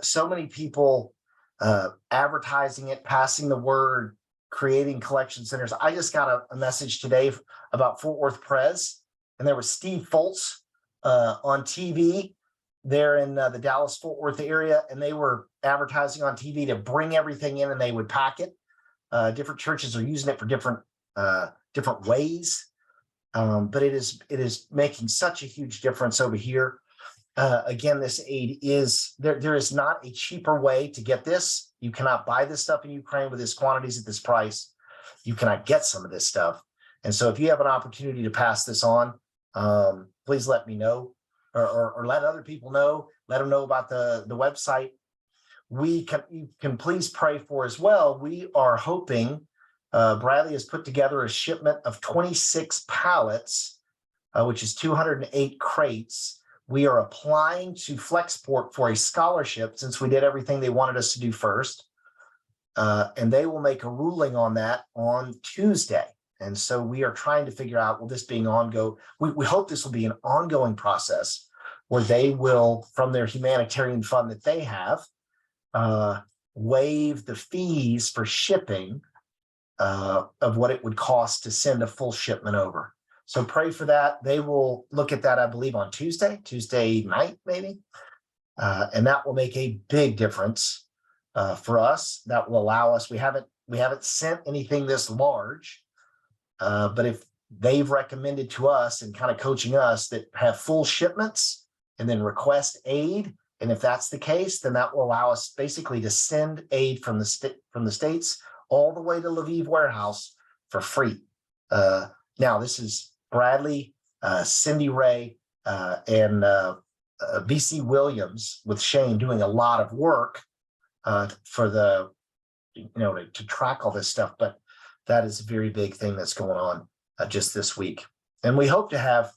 so many people advertising it, passing the word, creating collection centers. I just got a message today about Fort Worth Pres, and there was Steve Foltz on TV there in the Dallas-Fort Worth area, and they were advertising on TV to bring everything in and they would pack it. Different churches are using it for different ways, but it is making such a huge difference over here. Again, this aid is there is not a cheaper way to get this. You cannot buy this stuff in Ukraine with this quantities at this price. You cannot get some of this stuff. And so if you have an opportunity to pass this on, please let me know, or let other people know. Let them know about the website. You can please pray for as well. We are hoping, Bradley has put together a shipment of 26 pallets, which is 208 crates. We are applying to Flexport for a scholarship since we did everything they wanted us to do first. And they will make a ruling on that on Tuesday. And so we are trying to figure out, will this being ongoing? We hope this will be an ongoing process where they will, from their humanitarian fund that they have, waive the fees for shipping of what it would cost to send a full shipment over. So pray for that. They will look at that, I believe, on Tuesday night, maybe. And that will make a big difference for us. That will allow us, we haven't sent anything this large, but if they've recommended to us and kind of coaching us that have full shipments and then request aid, and if that's the case, then that will allow us basically to send aid from the States all the way to Lviv warehouse for free. Now, this is Bradley, Cindy Ray, and BC Williams with Shane doing a lot of work for the, to track all this stuff. But that is a very big thing that's going on just this week. And we hope to have,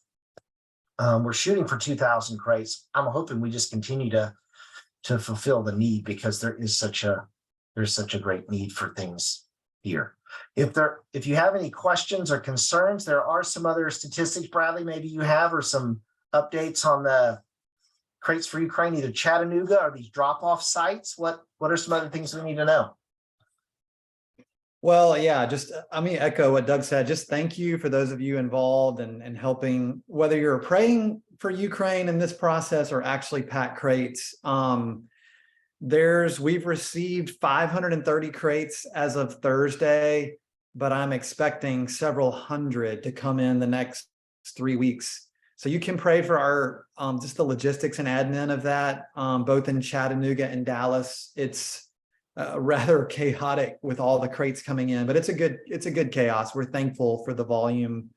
we're shooting for 2,000 crates. I'm hoping we just continue to fulfill the need, because there's such a great need for things here. If you have any questions or concerns, there are some other statistics, Bradley, maybe you have, or some updates on the Crates for Ukraine, either Chattanooga or these drop-off sites. What are some other things we need to know? Well, yeah, echo what Doug said. Just thank you for those of you involved and helping, whether you're praying for Ukraine in this process or actually pack crates. We've received 530 crates as of Thursday, but I'm expecting several hundred to come in the next 3 weeks. So you can pray for our just the logistics and admin of that, both in Chattanooga and Dallas. It's rather chaotic with all the crates coming in, but it's a good chaos. We're thankful for the volume.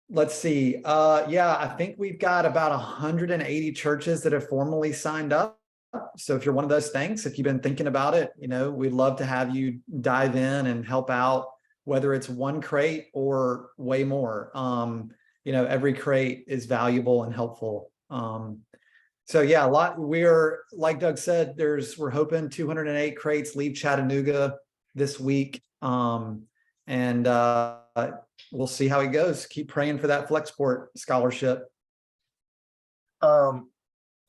Let's see. I think we've got about 180 churches that have formally signed up. So if you're one of those, thanks. If you've been thinking about it, we'd love to have you dive in and help out, whether it's one crate or way more. Every crate is valuable and helpful. So yeah, we're, like Doug said, we're hoping 208 crates leave Chattanooga this week. We'll see how it goes. Keep praying for that Flexport scholarship.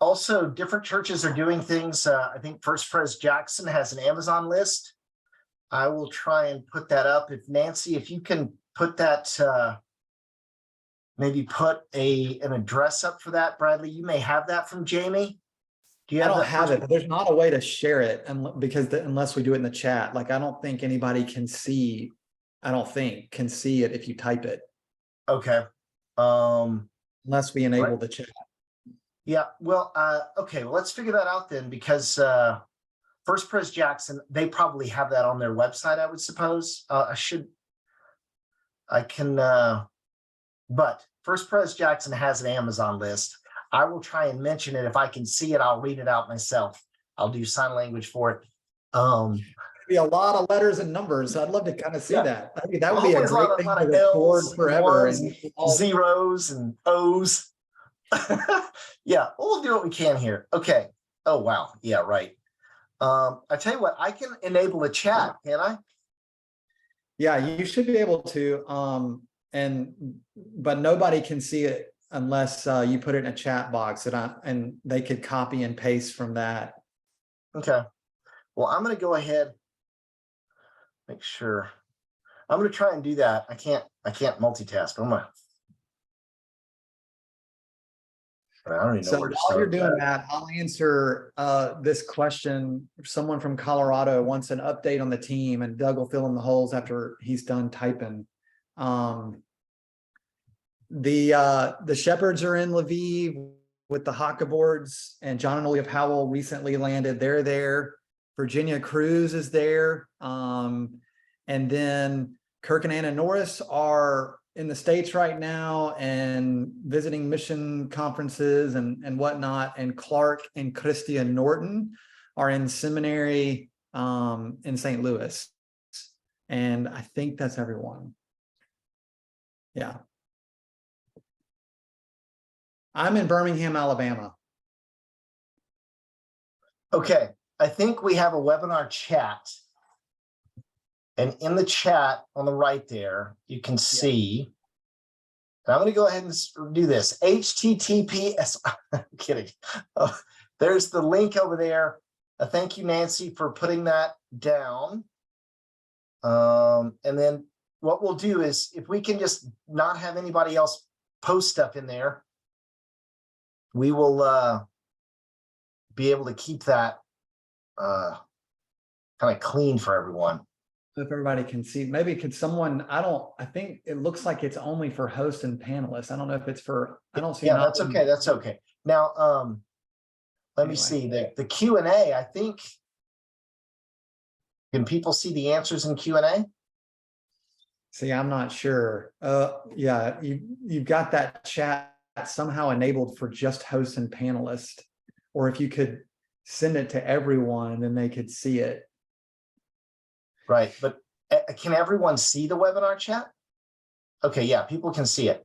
Also, different churches are doing things. I think First Pres Jackson has an Amazon list. I will try and put that up. Nancy, if you can put that, maybe put an address up for that. Bradley, you may have that from Jamie. Do you have I don't that? have it, but there's not a way to share it unless we do it in the chat. Like, I don't think anybody can see I don't think, can see it if you type it, Okay. unless we enable the chat. Yeah, well, okay, well, let's figure that out then, because First Pres Jackson, they probably have that on their website, I would suppose. But First Pres Jackson has an Amazon list. I will try and mention it. If I can see it, I'll read it out myself. I'll do sign language for it. Be a lot of letters and numbers. I'd love to kind of see Yeah. that. I mean, that would be a Hopefully great thing lot to of record L's, forever. ones, And zeros and O's. Yeah, we'll do what we can here. Okay. Oh, wow. Yeah, right. I tell you what, I can enable a chat, can I? yeah, you should be able to. But nobody can see it unless you put it in a chat box, and they could copy and paste from that. Okay. Well, I'm going to go ahead. Make sure. I'm going to try and do that. I can't multitask. I don't even know So where to while you're start doing that. that, I'll answer this question. Someone from Colorado wants an update on the team, and Doug will fill in the holes after he's done typing. The Shepherds are in Lviv with the Hockaboards, and John and Olia Powell recently landed. They're there. Virginia Cruz is there. And then Kirk and Anna Norris are in the States right now and visiting mission conferences and whatnot. And Clark and Christia Norton are in seminary in St. Louis. And I think that's everyone. Yeah. I'm in Birmingham, Alabama. Okay. I think we have a webinar chat. And in the chat on the right there, you can see, and I'm going to go ahead and do this. HTTPS, I'm kidding. There's the link over there. Thank you, Nancy, for putting that down. And then what we'll do is, if we can just not have anybody else post stuff in there, we will be able to keep that kind of clean for everyone. If everybody can see, maybe could someone, I think it looks like it's only for hosts and panelists. I don't know if it's for, I don't see. Yeah, that's okay. That's okay. Now, let me see the Q&A. I think, can people see the answers in Q&A? See, I'm not sure. Yeah, you've got that chat somehow enabled for just hosts and panelists, or if you could send it to everyone, then they could see it. Right, but can everyone see the webinar chat? Okay, yeah, people can see it.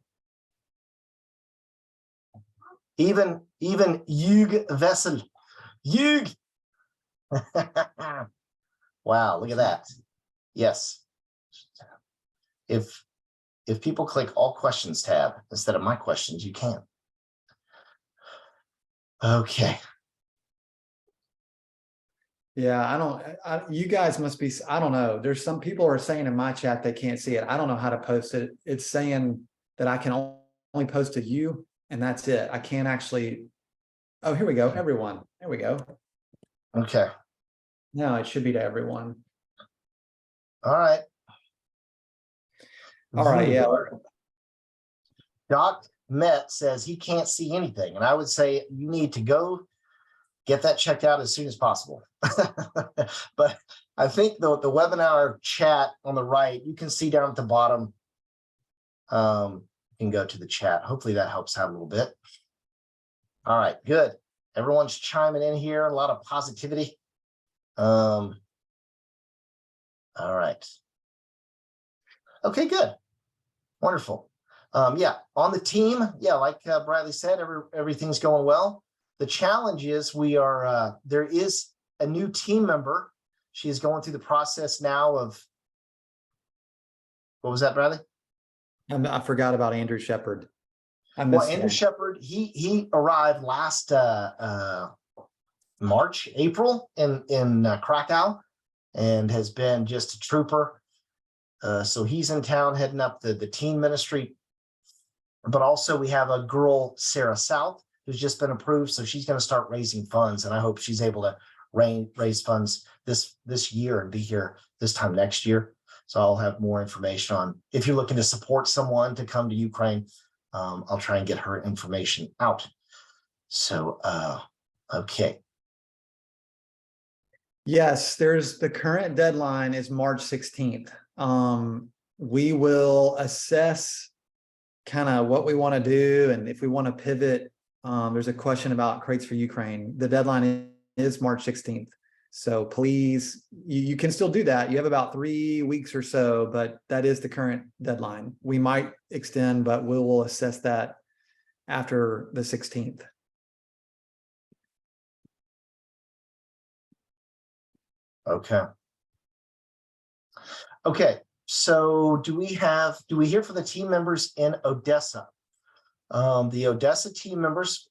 Even Hugh Vessel. Hugh. Wow, look at that. Yes. If people click all questions tab instead of my questions, you can. Okay. Yeah, you guys must be, I don't know. There's some people are saying in my chat they can't see it. I don't know how to post it. It's saying that I can only post to you, and that's it. I can't actually. Oh, here we go. Everyone. There we go. Okay. No, it should be to everyone. All right. All right. Yeah. Doc Met says he can't see anything, and I would say you need to go get that checked out as soon as possible. But I think the webinar chat on the right, you can see down at the bottom. You can go to the chat. Hopefully that helps out a little bit. All right, good. Everyone's chiming in here. A lot of positivity. All right. Okay, good. Wonderful. Yeah, on the team, yeah, like Bradley said, everything's going well. The challenge is there is a new team member. She is going through the process now of, what was that, Bradley? I forgot about Andrew Shepard. Well, Andrew Shepard, he arrived last March, April in Krakow, and has been just a trooper. So he's in town heading up the teen ministry. But also we have a girl, Sarah South, who's just been approved. So she's going to start raising funds, and I hope she's able to raise funds this year and be here this time next year. So I'll have more information on if you're looking to support someone to come to Ukraine. I'll try and get her information out. So, okay. Yes, there's the current deadline is March 16th. We will assess kind of what we want to do and if we want to pivot. There's a question about Crates for Ukraine. The deadline is March 16th. So please, you can still do that. You have about 3 weeks or so, but that is the current deadline. We might extend, but we will assess that after the 16th. Okay. Okay. So do we hear from the team members in Odessa? The Odessa team members,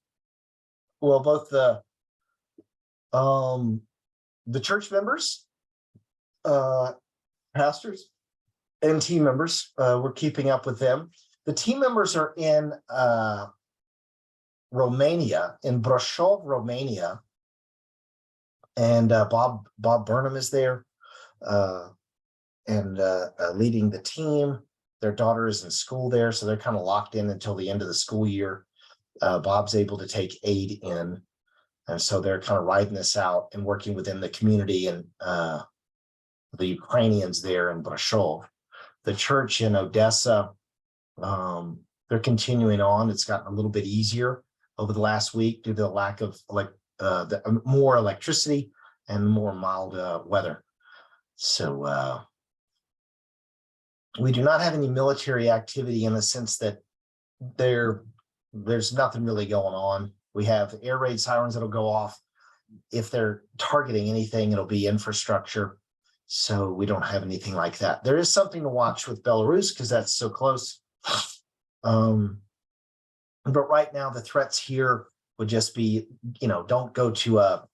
well, both the church members, pastors, and team members, we're keeping up with them. The team members are in Romania, in Brașov, Romania, and Bob Burnham is there, and leading the team. Their daughter is in school there, so they're kind of locked in until the end of the school year. Bob's able to take aid in, and so they're kind of riding this out and working within the community and the Ukrainians there in Brașov. The church in Odessa, they're continuing on. It's gotten a little bit easier over the last week due to the lack of more electricity and more mild weather. So we do not have any military activity in the sense that there's nothing really going on. We have air raid sirens that'll go off. If they're targeting anything, it'll be infrastructure. So we don't have anything like that. There is something to watch with Belarus because that's so close. But right now the threats here would just be, don't go to a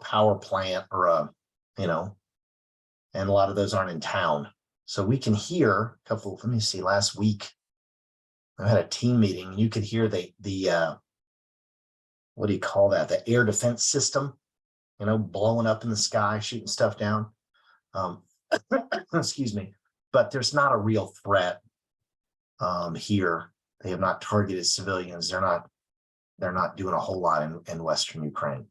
power plant or and a lot of those aren't in town. So we can hear a couple, let me see, last week I had a team meeting and you could hear the what do you call that? The air defense system, blowing up in the sky, shooting stuff down. Excuse me, but there's not a real threat here. They have not targeted civilians. They're not doing a whole lot in Western Ukraine.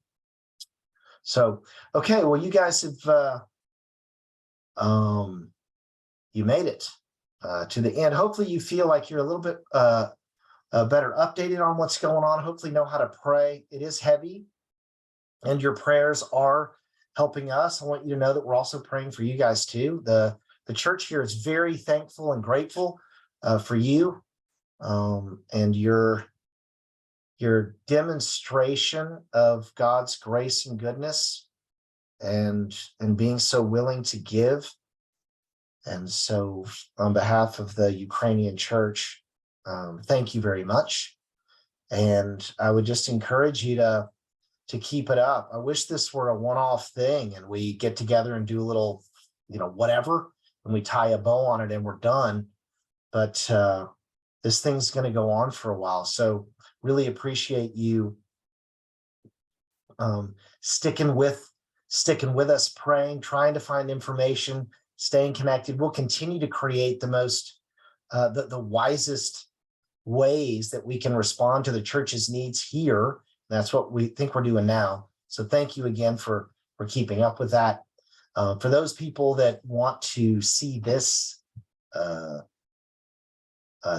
So, okay, well, you guys have you made it to the end. Hopefully you feel like you're a little bit better updated on what's going on. Hopefully know how to pray. It is heavy and your prayers are helping us. I want you to know that we're also praying for you guys too. The church here is very thankful and grateful for you and your demonstration of God's grace and goodness and being so willing to give. And so on behalf of the Ukrainian church, thank you very much. And I would just encourage you to keep it up. I wish this were a one-off thing and we get together and do a little, whatever, and we tie a bow on it and we're done. But this thing's going to go on for a while. So really appreciate you sticking with us, praying, trying to find information, staying connected. We'll continue to create the most, the wisest ways that we can respond to the church's needs here. That's what we think we're doing now. So thank you again for keeping up with that. For those people that want to see this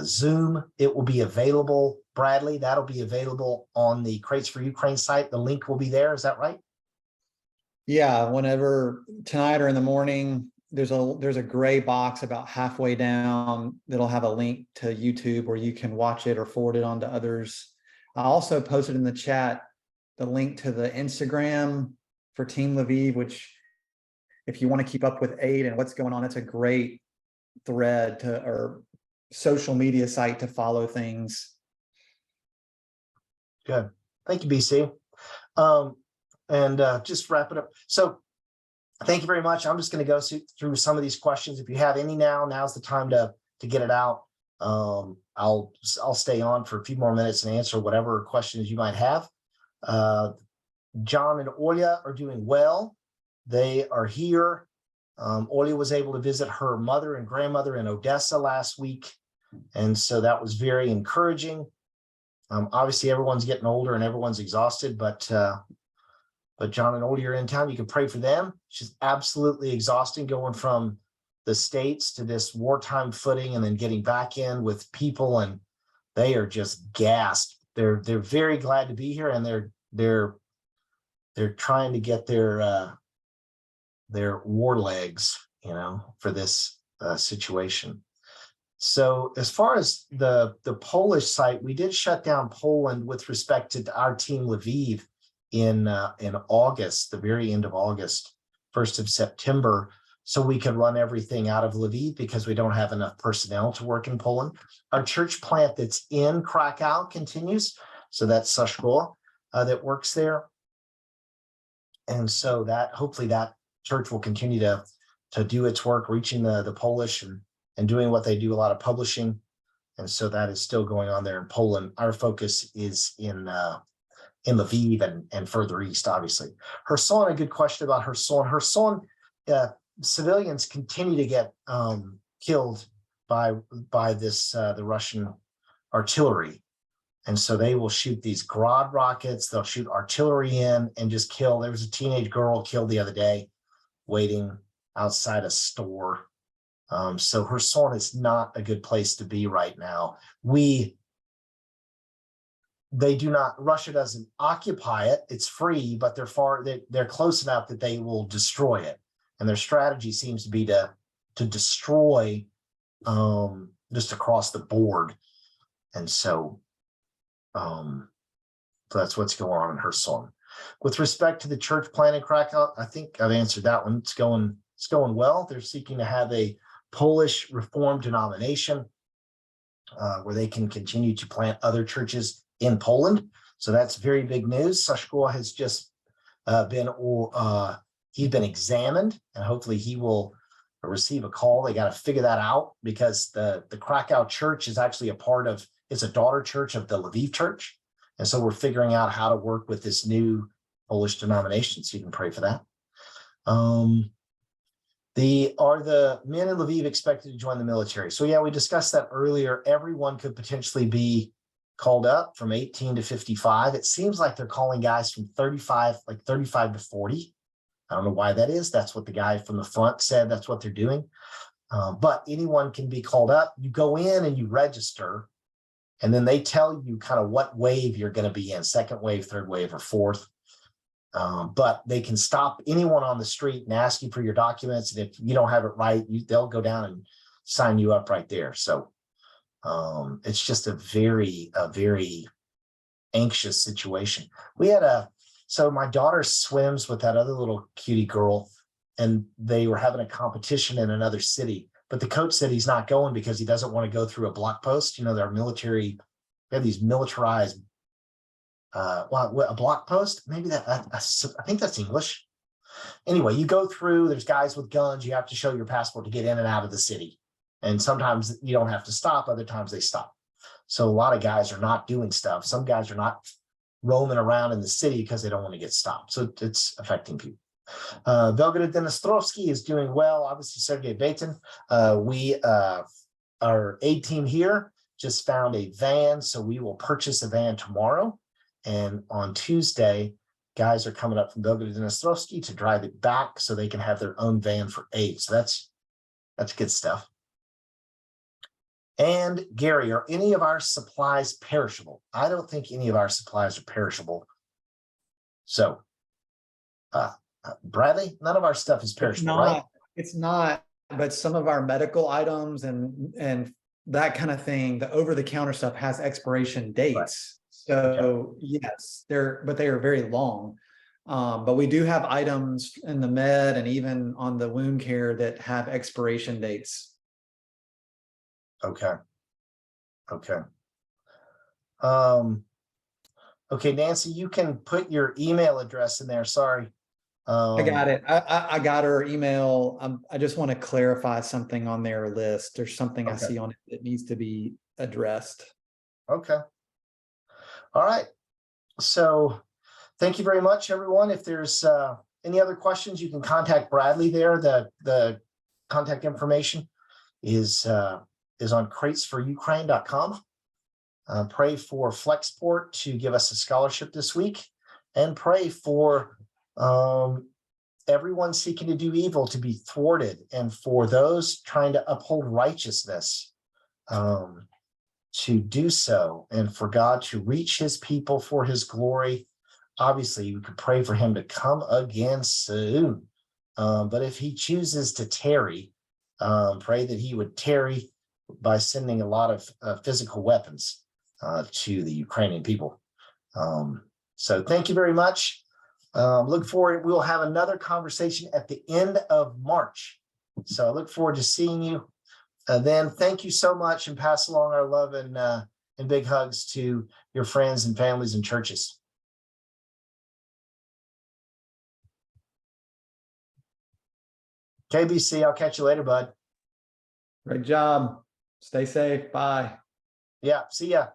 Zoom, it will be available. Bradley, that'll be available on the Crates for Ukraine site. The link will be there. Is that right? Yeah, whenever tonight or in the morning, there's a gray box about halfway down that'll have a link to YouTube where you can watch it or forward it on to others. I also posted in the chat the link to the Instagram for Team Lviv, which if you want to keep up with aid and what's going on, it's a great thread or social media site to follow things. Good. Thank you, BC. And just wrap it up. So thank you very much. I'm just going to go through some of these questions. If you have any now's the time to get it out. I'll stay on for a few more minutes and answer whatever questions you might have. John and Oya are doing well. They are here. Olia was able to visit her mother and grandmother in Odessa last week. And so that was very encouraging. Obviously, everyone's getting older and everyone's exhausted, but John and Olia are in town. You can pray for them. It's just absolutely exhausting going from the States to this wartime footing and then getting back in with people, and they are just gassed. They're very glad to be here, and they're trying to get their war legs, for this situation. So as far as the Polish site, we did shut down Poland with respect to our team Lviv in August, the very end of August, 1st of September, so we could run everything out of Lviv because we don't have enough personnel to work in Poland. Our church plant that's in Krakow continues, so that's Sashko that works there. And so that hopefully that church will continue to do its work, reaching the Polish and doing what they do, a lot of publishing. And so that is still going on there in Poland. Our focus is in Lviv and further east, obviously. Kherson, a good question about Kherson. Kherson, civilians continue to get killed by this the Russian artillery. And so they will shoot these Grad rockets, they'll shoot artillery in and just kill. There was a teenage girl killed the other day waiting outside a store. So Kherson is not a good place to be right now. Russia doesn't occupy it, it's free, but they're close enough that they will destroy it. And their strategy seems to be to destroy just across the board. And so that's what's going on in Kherson. With respect to the church plant in Krakow, I think I've answered that one. It's going well. They're seeking to have a Polish Reformed denomination where they can continue to plant other churches in Poland. So that's very big news. Sashko has just he's been examined, and hopefully he will receive a call. They got to figure that out because the Krakow church is actually it's a daughter church of the Lviv church. And so we're figuring out how to work with this new Polish denomination. So you can pray for that. Are the men in Lviv expected to join the military? So yeah, we discussed that earlier. Everyone could potentially be called up from 18 to 55. It seems like they're calling guys from 35 to 40. I don't know why that is. That's what the guy from the front said. That's what they're doing. But anyone can be called up. You go in and you register, and then they tell you kind of what wave you're going to be in, second wave, third wave, or fourth. But they can stop anyone on the street and ask you for your documents. And if you don't have it right, they'll go down and sign you up right there. So it's just a very anxious situation. So my daughter swims with that other little cutie girl, and they were having a competition in another city. But the coach said he's not going because he doesn't want to go through a block post. They're military, they have these militarized, a block post, maybe I think that's English. Anyway, you go through, there's guys with guns, you have to show your passport to get in and out of the city. And sometimes you don't have to stop, other times they stop. So a lot of guys are not doing stuff. Some guys are not roaming around in the city because they don't want to get stopped. So it's affecting people. Belgrade Dnestrovsky is doing well. Obviously, Sergei Baitin. Our aid team here just found a van, so we will purchase a van tomorrow. And on Tuesday, guys are coming up from Belgrade Dnestrovsky to drive it back so they can have their own van for aid. So that's good stuff. And Gary, are any of our supplies perishable? I don't think any of our supplies are perishable. So, Bradley, none of our stuff is perishable, right? It's not, but some of our medical items and that kind of thing, the over-the-counter stuff has expiration dates. Right. So yes, they are very long. But we do have items in the med and even on the wound care that have expiration dates. Okay. Okay, Nancy, you can put your email address in there. Sorry. I got it. I got her email. I just want to clarify something on their list. There's something I see on it that needs to be addressed. Okay. All right. So thank you very much, everyone. If there's any other questions, you can contact Bradley there. The contact information is on CratesforUkraine.com. Pray for Flexport to give us a scholarship this week, and pray for everyone seeking to do evil to be thwarted, and for those trying to uphold righteousness to do so, and for God to reach his people for his glory. Obviously, we could pray for him to come again soon. But if he chooses to tarry, pray that he would tarry by sending a lot of physical weapons to the Ukrainian people. So thank you very much. Look forward. We'll have another conversation at the end of March. So I look forward to seeing you then. Thank you so much, and pass along our love and big hugs to your friends and families and churches. KBC, I'll catch you later, bud. Great job. Stay safe. Bye. Yeah, see ya.